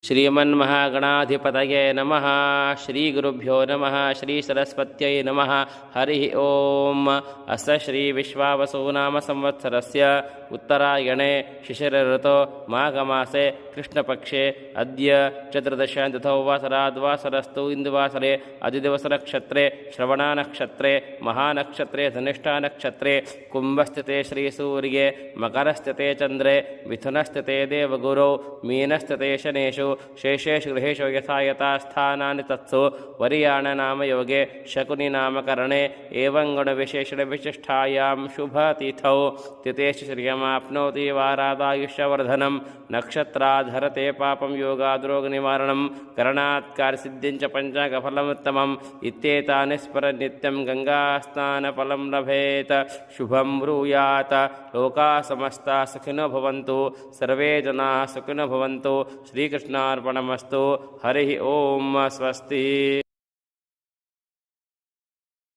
ಶ್ರೀಮನ್ಮಹಾಗಣಾಧಿಪತಯೇ ನಮಃ. ಶ್ರೀ ಗುರುಭ್ಯೋ ನಮಃ. ಶ್ರೀ ಸರಸ್ವತ್ಯೈ ನಮಃ. ಹರಿ ಓಂ. ಅಸ ಶ್ರೀ ವಿಶ್ವಾವಸು ನಾಮ ಸಂವತ್ಸರಸ್ಯ ಉತ್ತರಾಯಣೆ ಶಿಶಿರ ಋತೋ ಮಾಘಮಾಸೆ ಕೃಷ್ಣಪಕ್ಷೆ ಅದ್ಯ ಚತುರ್ದಶಾಂತಥೋ ವಾಸರಾದ್ವಾಸರಸ್ತು ಇಂದುವಾಸರೆ ಅಧಿದಿವಸ ನಕ್ಷತ್ರೆ ಶ್ರವಣ ನಕ್ಷತ್ರೆ ಮಹಾನಕ್ಷತ್ರೆ ಧನಿಷ್ಠಾ ನಕ್ಷತ್ರೆ ಕುಂಭಸ್ಥಿತೆ ಶ್ರೀ ಸೂರ್ಯೆ ಮಕರಸ್ಥಿತೆ ಚಂದ್ರೆ ಮಿಥುನಸ್ಥಿತೆ ದೇವಗುರೌ ಮೀನಸ್ಥಿತೆ ಶನೇಶು ಶೇಷೇಶು ಗೃಹೇಶು ಯಥಾ ಯಥಾ ಸ್ಥಾನಾನಿ ತತ್ಸು ವರಿಯಾಣ ನಾಮ ಯೋಗೆ ಶಕುನಿ ನಾಮಕರಣೆ ಏವಂ ಗುಣ ವಿಶೇಷಣ ವಿಶಿಷ್ಟಾಯಾಂ ಶುಭ ತಿಥೌ ತಿಥೇಶು ಶ್ರಿಯಮಾಪ್ನೋತಿ ವಾರಾದಾಯುಷ್ಯವರ್ಧನಂ ನಕ್ಷತ್ರಾಧರತೆ ಪಾಪಂ ಯೋಗಾದ್ರೋಗ ನಿವಾರಣಂ ಕರಣಾತ್ ಕಾರ್ಯಸಿದ್ಧಿಂಚ ಪಂಚಾಂಗಫಲಮುತ್ತಮಂ ಇತ್ಯೇತಾನಿ ಸ್ಮರ ನಿತ್ಯಂ ಗಂಗಾಸ್ನಾನಫಲಂ ಲಭೇತ ಶುಭಂ ಬ್ರೂಯಾತ್ ಲೋಕಾ ಸಮಸ್ತಾ ಸುಖಿನೋ ಭವಂತು ಸರ್ವೇ ಜನಾ ಸುಖಿನೋ ಭವಂತು. ಶ್ರೀಕೃಷ್ಣಾರ್ಪಣಮಸ್ತು. ಹರಿ ಓಂ. ಸ್ವಸ್ತಿ.